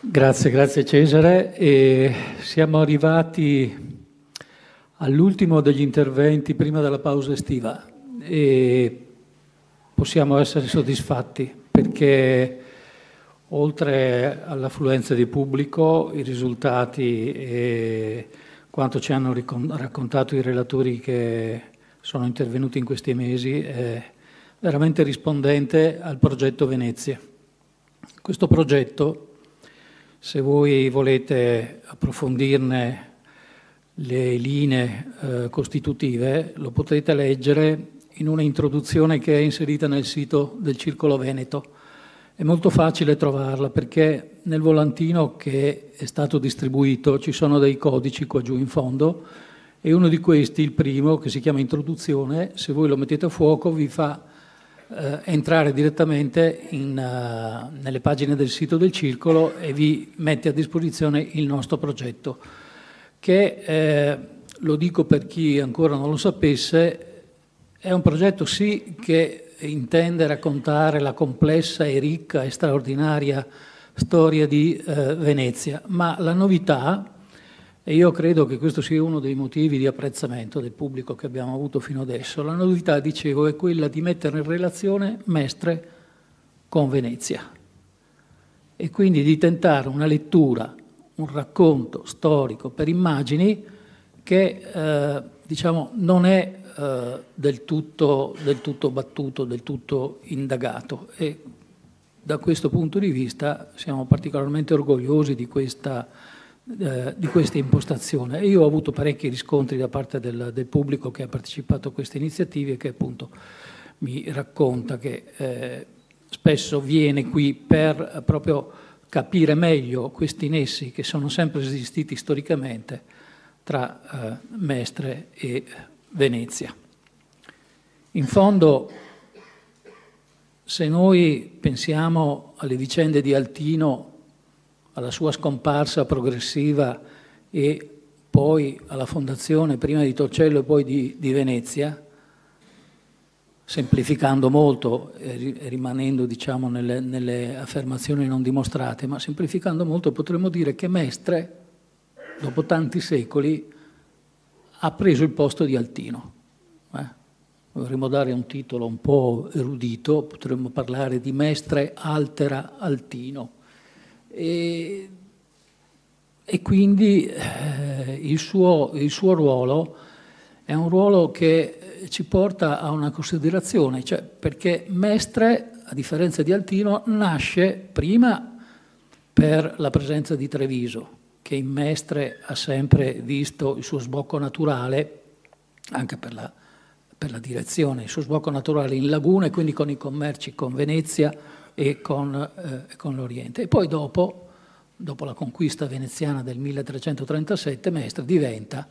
Grazie Cesare. E siamo arrivati all'ultimo degli interventi prima della pausa estiva e possiamo essere soddisfatti perché oltre all'affluenza di pubblico, i risultati e quanto ci hanno raccontato i relatori che sono intervenuti in questi mesi è veramente rispondente al progetto Venezia. Questo progetto, se voi volete approfondirne le linee costitutive, lo potete leggere in una introduzione che è inserita nel sito del Circolo Veneto. È molto facile trovarla perché nel volantino che è stato distribuito ci sono dei codici qua giù in fondo e uno di questi, il primo, che si chiama Introduzione, se voi lo mettete a fuoco vi fa entrare direttamente nelle pagine del sito del Circolo e vi mette a disposizione il nostro progetto, che, lo dico per chi ancora non lo sapesse, è un progetto sì che intende raccontare la complessa e ricca e straordinaria storia di Venezia, ma la novità, e io credo che questo sia uno dei motivi di apprezzamento del pubblico che abbiamo avuto fino adesso, la novità, dicevo, è quella di mettere in relazione Mestre con Venezia e quindi di tentare una lettura, un racconto storico per immagini che diciamo, non è del tutto battuto, del tutto indagato e da questo punto di vista siamo particolarmente orgogliosi di questa impostazione. Io ho avuto parecchi riscontri da parte del pubblico che ha partecipato a queste iniziative e che appunto mi racconta che spesso viene qui per proprio capire meglio questi nessi che sono sempre esistiti storicamente tra Mestre e Venezia. In fondo, se noi pensiamo alle vicende di Altino, alla sua scomparsa progressiva e poi alla fondazione prima di Torcello e poi di Venezia, semplificando molto e rimanendo diciamo, nelle affermazioni non dimostrate, ma semplificando molto potremmo dire che Mestre, dopo tanti secoli, ha preso il posto di Altino. Dovremmo dare un titolo un po' erudito, potremmo parlare di Mestre altera Altino. E quindi il suo ruolo è un ruolo che ci porta a una considerazione, cioè perché Mestre, a differenza di Altino, nasce prima per la presenza di Treviso, che in Mestre ha sempre visto il suo sbocco naturale, anche per la direzione, il suo sbocco naturale in laguna e quindi con i commerci con Venezia e con l'Oriente. E poi dopo la conquista veneziana del 1337, Mestre diventa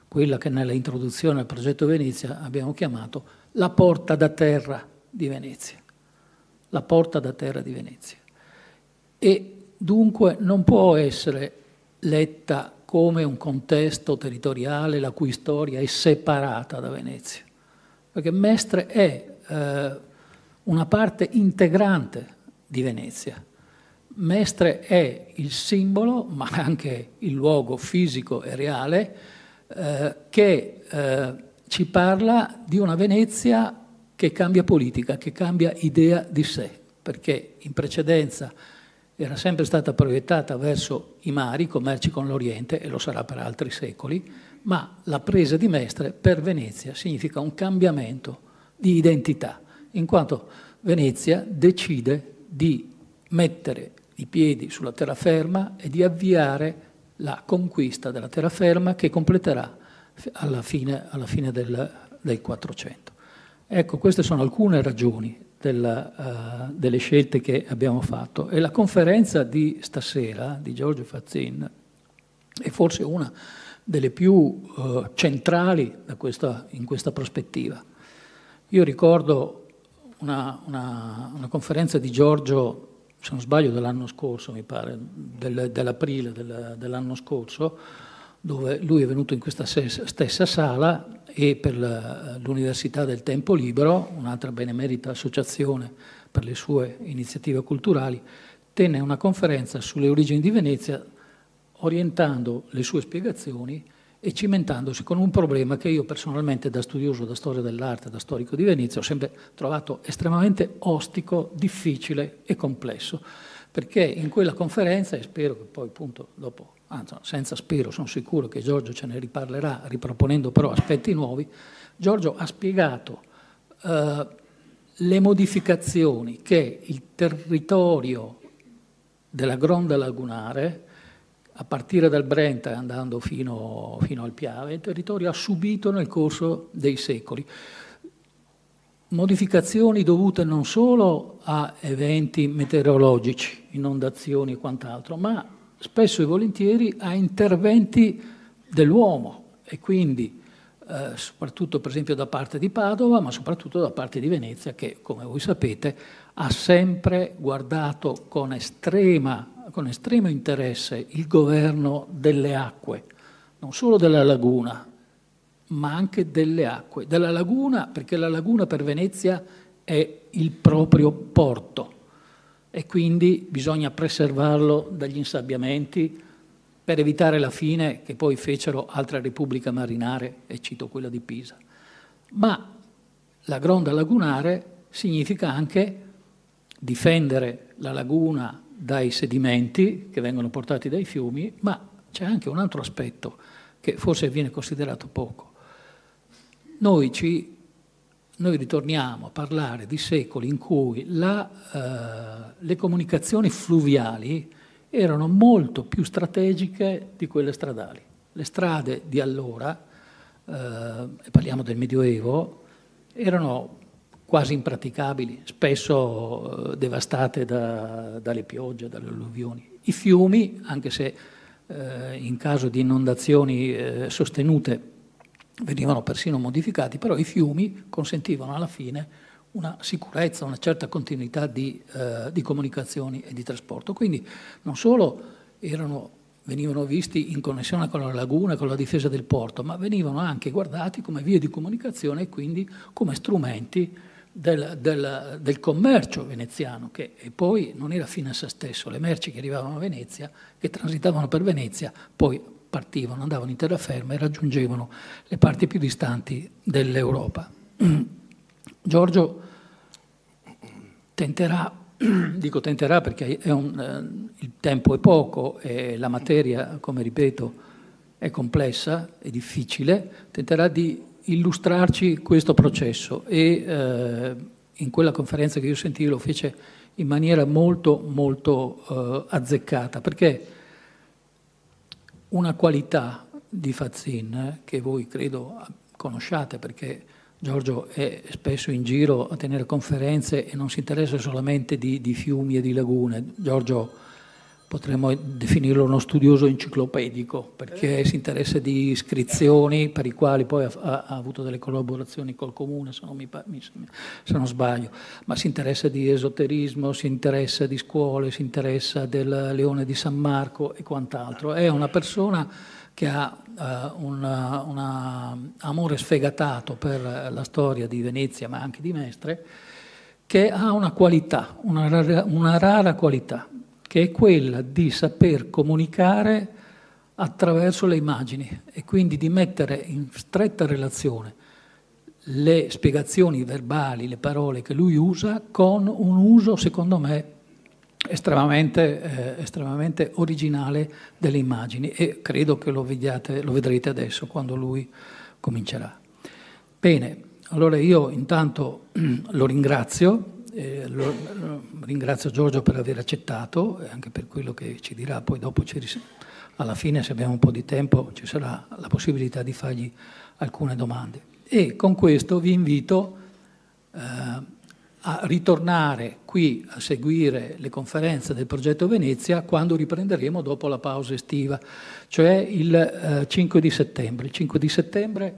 quella che nella introduzione al progetto Venezia abbiamo chiamato la porta da terra di Venezia. La porta da terra di Venezia. E dunque non può essere letta come un contesto territoriale la cui storia è separata da Venezia, perché Mestre è una parte integrante di Venezia. Mestre è il simbolo, ma anche il luogo fisico e reale che ci parla di una Venezia che cambia politica, che cambia idea di sé, perché in precedenza era sempre stata proiettata verso i mari, commerci con l'Oriente, e lo sarà per altri secoli, ma la presa di Mestre per Venezia significa un cambiamento di identità, in quanto Venezia decide di mettere i piedi sulla terraferma e di avviare la conquista della terraferma che completerà alla fine del 400. Ecco, queste sono alcune ragioni delle scelte che abbiamo fatto e la conferenza di stasera di Giorgio Fazzin è forse una delle più centrali in questa prospettiva. Io ricordo una conferenza di Giorgio, se non sbaglio dell'anno scorso mi pare, dell'aprile dell'anno scorso, dove lui è venuto in questa stessa sala e per l'Università del Tempo Libero, un'altra benemerita associazione per le sue iniziative culturali, tenne una conferenza sulle origini di Venezia, orientando le sue spiegazioni e cimentandosi con un problema che io personalmente, da studioso da storia dell'arte, da storico di Venezia, ho sempre trovato estremamente ostico, difficile e complesso, perché in quella conferenza, e spero che poi appunto dopo, anzi senza spero, sono sicuro che Giorgio ce ne riparlerà, riproponendo però aspetti nuovi, Giorgio ha spiegato le modificazioni che il territorio della Gronda lagunare, a partire dal Brenta e andando fino al Piave, il territorio ha subito nel corso dei secoli. Modificazioni dovute non solo a eventi meteorologici, inondazioni e quant'altro, ma spesso e volentieri a interventi dell'uomo e quindi soprattutto per esempio da parte di Padova, ma soprattutto da parte di Venezia, che come voi sapete ha sempre guardato con estremo interesse il governo delle acque, non solo della laguna, ma anche delle acque. Della laguna, perché la laguna per Venezia è il proprio porto e quindi bisogna preservarlo dagli insabbiamenti per evitare la fine che poi fecero altre repubbliche marinare, e cito quella di Pisa. Ma la Gronda lagunare significa anche difendere la laguna dai sedimenti che vengono portati dai fiumi, ma c'è anche un altro aspetto che forse viene considerato poco. Noi ritorniamo a parlare di secoli in cui le comunicazioni fluviali erano molto più strategiche di quelle stradali. Le strade di allora, e parliamo del Medioevo, erano quasi impraticabili, spesso devastate dalle piogge, dalle alluvioni. I fiumi, anche se in caso di inondazioni sostenute venivano persino modificati, però i fiumi consentivano alla fine una sicurezza, una certa continuità di comunicazioni e di trasporto. Quindi non solo venivano visti in connessione con la laguna, con la difesa del porto, ma venivano anche guardati come vie di comunicazione e quindi come strumenti del commercio veneziano, che poi non era fine a se stesso. Le merci che arrivavano a Venezia, che transitavano per Venezia, poi partivano, andavano in terraferma e raggiungevano le parti più distanti dell'Europa. Giorgio tenterà, dico tenterà perché il tempo è poco e la materia, come ripeto, è complessa, è difficile, tenterà di illustrarci questo processo e in quella conferenza che io sentii lo fece in maniera molto, molto azzeccata, perché una qualità di Fazzin, che voi credo conosciate perché Giorgio è spesso in giro a tenere conferenze e non si interessa solamente di fiumi e di lagune. Giorgio potremmo definirlo uno studioso enciclopedico perché si interessa di iscrizioni per i quali poi ha avuto delle collaborazioni col comune, se non sbaglio, ma si interessa di esoterismo, si interessa di scuole, si interessa del Leone di San Marco e quant'altro. È una persona che ha un amore sfegatato per la storia di Venezia, ma anche di Mestre, che ha una qualità, una rara qualità, che è quella di saper comunicare attraverso le immagini e quindi di mettere in stretta relazione le spiegazioni verbali, le parole che lui usa, con un uso, secondo me, estremamente originale delle immagini, e credo che lo vedrete adesso quando lui comincerà. Bene, allora io intanto lo ringrazio. Ringrazio Giorgio per aver accettato e anche per quello che ci dirà, poi dopo alla fine, se abbiamo un po' di tempo, ci sarà la possibilità di fargli alcune domande. E con questo vi invito a ritornare qui a seguire le conferenze del progetto Venezia quando riprenderemo dopo la pausa estiva, cioè il 5 di settembre. Il 5 di settembre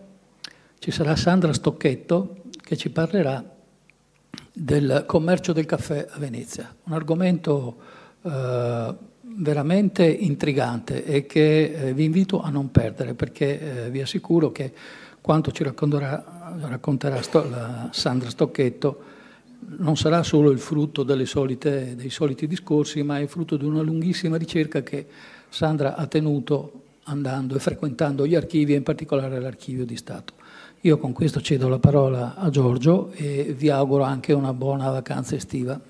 ci sarà Sandra Stocchetto che ci parlerà del commercio del caffè a Venezia, un argomento veramente intrigante e che vi invito a non perdere, perché vi assicuro che quanto ci racconterà Sandra Stocchetto non sarà solo il frutto dei soliti discorsi, ma è frutto di una lunghissima ricerca che Sandra ha tenuto andando e frequentando gli archivi, e in particolare l'Archivio di Stato. Io con questo cedo la parola a Giorgio e vi auguro anche una buona vacanza estiva.